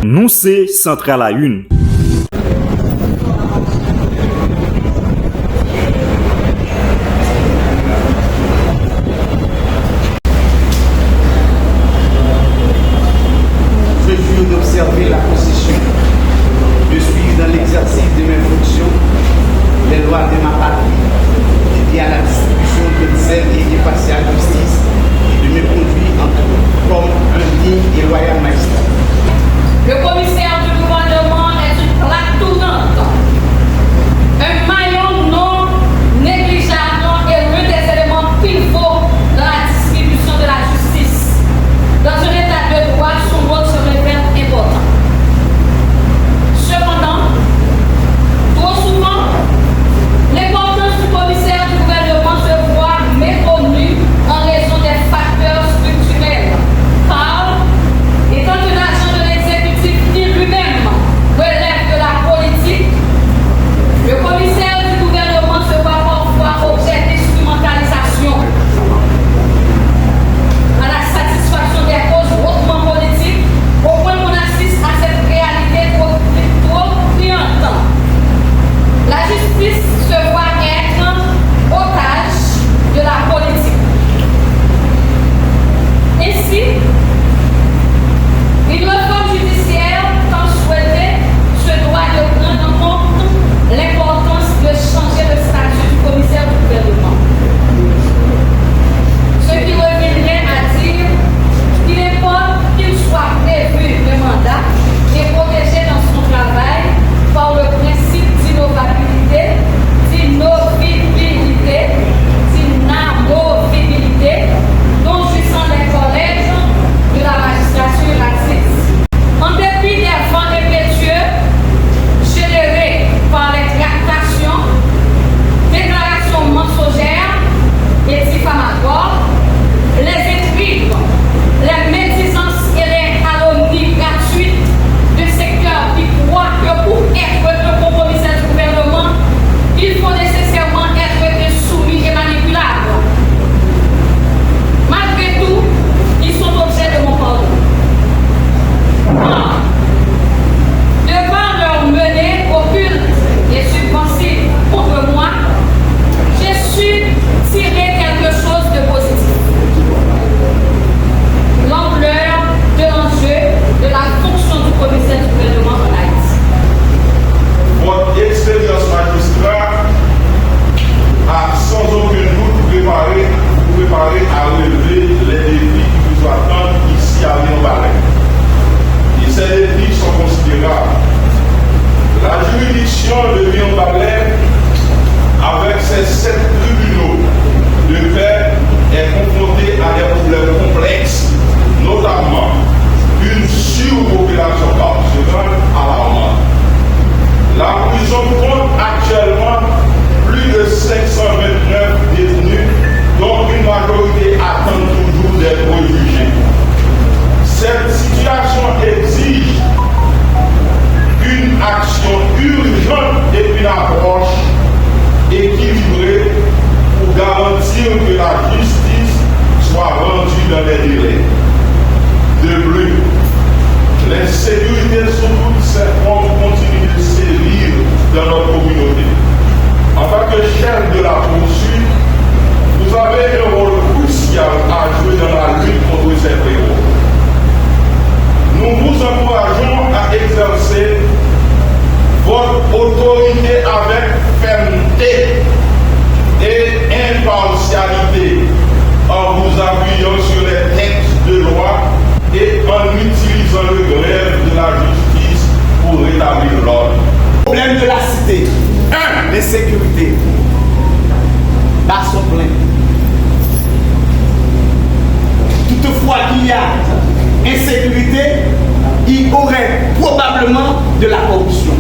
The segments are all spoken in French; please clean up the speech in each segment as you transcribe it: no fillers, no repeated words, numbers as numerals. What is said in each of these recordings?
Nous c'est Centrale à une. Je jure d'observer la Constitution, de suivre dans l'exercice de mes fonctions les lois de ma patrie et bien la distribution de celle et impartiale justice et de me conduire comme un digne et loyal magistrat. Le commissaire du gouvernement est une plaque tournante, un maillon non négligeable et l'un des éléments pivots dans la distribution de la justice. Dans un état de droit, son rôle se révèle important. Cependant, trop souvent, l'importance du commissaire du gouvernement se voit méconnue en raison des facteurs structurels. Car, étant un agent de l'exécutif qui lui-même relève de la politique, le commissaire du gouvernement se voit parfois objet d'instrumentalisation à la satisfaction des causes hautement politiques, au point qu'on assiste à cette réalité trop criante. La justice se voit être otage de la politique. Ainsi, une réforme judiciaire, tant souhaitée, se doit de prendre en compte l'importance de changer le statut du commissaire du gouvernement. Ce qui reviendrait à dire qu'il importe qu'il soit prévu le mandat et protégé dans son travail par le principe d'inamovibilité dont jouissent les collèges de la magistrature laxiste. En dépit des vents impétueux générés par les tractations, déclarations mensongères et diffamatoires, les intrigues, les médisances et les calomnies gratuites du secteur qui croit que pour être un bon commissaire du gouvernement, il faut nécessairement être soumis et manipulable. Malgré tout, ils sont objets de mon pardon. Or, devant leur menée occulte et subversive contre moi, j'ai su tirer quelque chose de positif. L'ampleur de l'enjeu de la fonction du commissaire du gouvernement en Haïti. Votre expérience magistrat a sans aucun doute préparé à relever les défis qui vous attendent ici à Lyon-Balais. Et ces défis sont considérables. La juridiction de Lyon-Balais, avec ses 7 tribunaux de paix, est confrontée à des problèmes complexes, notamment une surpopulation carcérale alarmante. La prison compte actuellement plus de 529 détenus, dont une majorité attend toujours d'être jugés. Cette situation exige une action urgente et une approche équilibrée pour garantir que la justice soit rendue dans les délais. De plus, l'insécurité sous toutes ses formes continue de sévir dans notre communauté. En tant que chef de la poursuite, vous avez un rôle crucial à jouer dans la lutte contre ces fléaux. Nous vous encourageons à exercer votre autorité avec fermeté et impartialité en vous appuyant sur les textes de loi et en utilisant le greffe de la justice pour rétablir l'ordre. Problème de la cité. 1. L'insécurité. Bas sont pleins. Toutefois qu'il y a insécurité, il y aurait probablement de la corruption.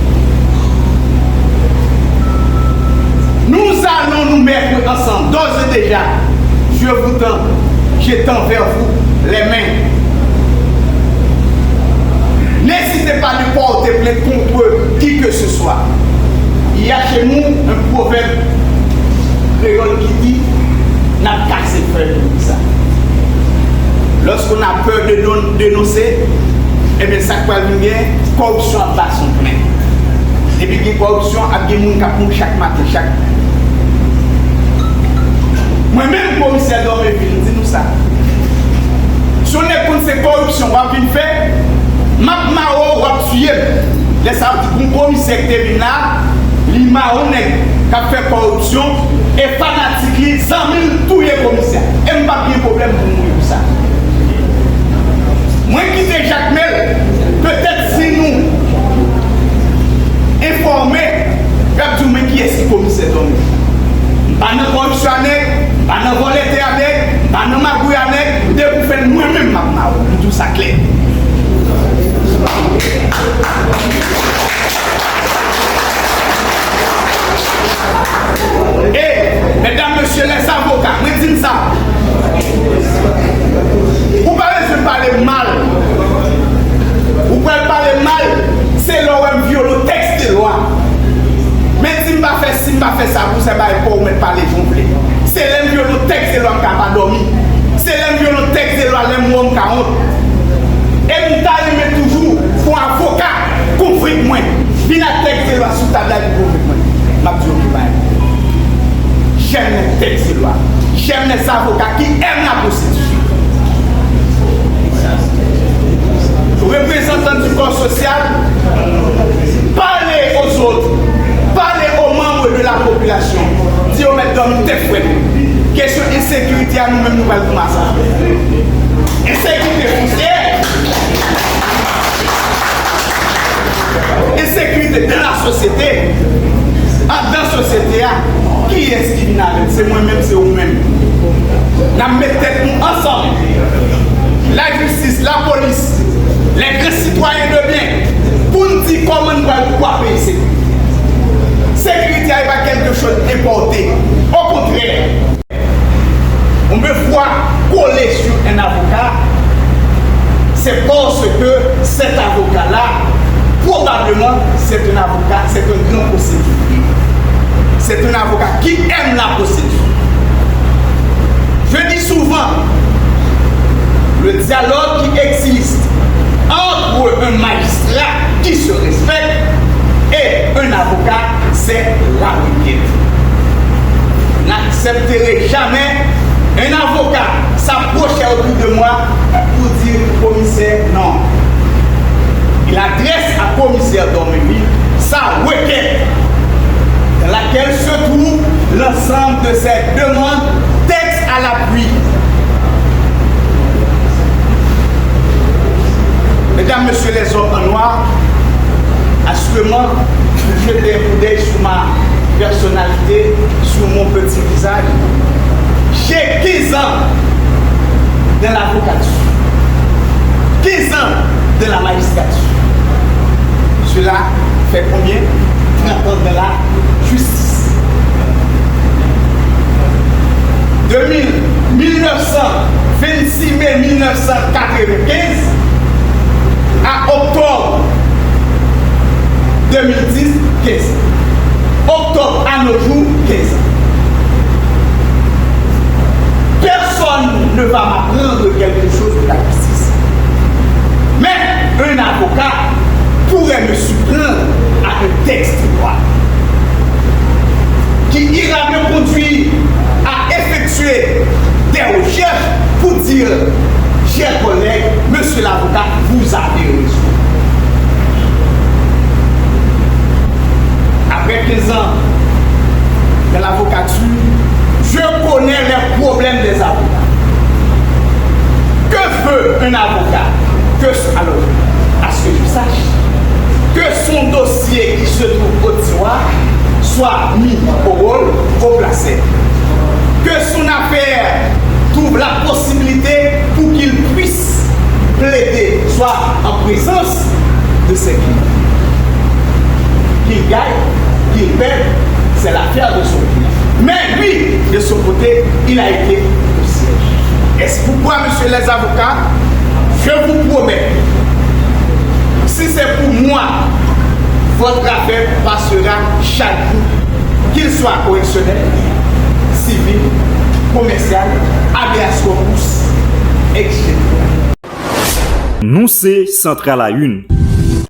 Nous allons nous mettre ensemble, d'ores et déjà. Je vous tends, j'étends vers vous les mains. N'hésitez pas à porter plainte contre qui que ce soit. Il y a chez nous un proverbe créole qui dit n'a qu'à se faire comme ça. Lorsqu'on a peur de dénoncer, et bien ça peut venir corruption à bas son plein. Et puis la corruption a des gens qui chaque matin, chaque. Moi-même, commissaire d'Ormeville, dis-nous ça. Si on est contre cette corruption, on va venir faire, Mao va tuer. Les commissaire qui est là, les maronnets qui a fait corruption et fanatique, 100 000 tous les commissaires. Et je n'ai pas de problème pour nous pour ça. Moi qui suis Jacques Mel, peut-être si nous informer, regardez qui est ce commissaire d'homme. Pas de corruption avec, pas de volonté avec, pas de magouille avec, de vous faire moi-même tout ça clair. Et, mesdames, messieurs les avocats, je dis ça. Vous pouvez parler mal. Vous pouvez parler mal, c'est l'OM viole le texte de loi. Mais si je ne fais pas ça, vous ne savez pas où me parler gonflé. C'est l'homme viole le texte de loi qui n'a pas dormi. C'est l'homme viole le texte de loi qui n'a pas honte. Et nous t'allons toujours pour un avocat conflit moi. Puis la texte de loi sous table du conflit moi. J'aime les textes de loi. J'aime les avocats qui aiment la prostitution. Représentants du corps social, parlez aux autres, parlez aux membres de la population. Si on met dans une tête fouette, question d'insécurité à nous-mêmes, nous allons commencer. Insécurité foncière, insécurité dans la société. Dans la société, qui est-ce qui vient avec? C'est moi-même, c'est vous-même. Nous mettons ensemble. La justice, la police, les grands citoyens de bien, pour nous dire comment nous allons pouvoir payer sécurité. Sécurité n'est pas quelque chose d'importé. Au contraire, on me voit coller sur un avocat, c'est parce que cet avocat-là, probablement, c'est un avocat, c'est un grand procédure. C'est un avocat qui aime la procédure. Je dis souvent, le dialogue qui existe entre un magistrat qui se respecte et un avocat, c'est la requête. Je n'accepterai jamais un avocat s'approcher autour de moi pour dire commissaire non. Il adresse à commissaire d'Ormeville sa requête dans laquelle se trouve l'ensemble de ses demandes, textes à l'appui. Mesdames, messieurs les hommes en noir, assurément, je jetez un coup d'œil sur ma personnalité, sur mon petit visage. J'ai 15 ans dans l'avocature, 15 ans dans la magistrature. Cela fait combien? 30 ans dans la justice. 1926 mai 1995 à octobre 2010, 15 ans. Octobre à nos jours, 15 ans. Personne ne va m'apprendre quelque chose de la justice. Mais un avocat pourrait me surprendre à un texte de loi qui ira me conduire à effectuer des recherches pour dire, chers collègues, monsieur l'avocat, vous avez raison. Après 15 ans de l'avocature, je connais les problèmes des avocats. Que veut un avocat? Alors, à ce que je sache, que son dossier qui se trouve au tiroir soit mis au rôle, au placé. Que son affaire trouve la possibilité pour qu'il puisse plaider, soit en présence de ses clients. Qu'il gagne, qu'il perd, c'est l'affaire de son client. Mais lui, de son côté, il a été au siège. Est-ce pourquoi, messieurs les avocats, je vous promets, si c'est pour moi, votre affaire passera chaque jour, qu'il soit correctionnel, civil, commercial, habeas corpus, etc. Nous c'est Central à une.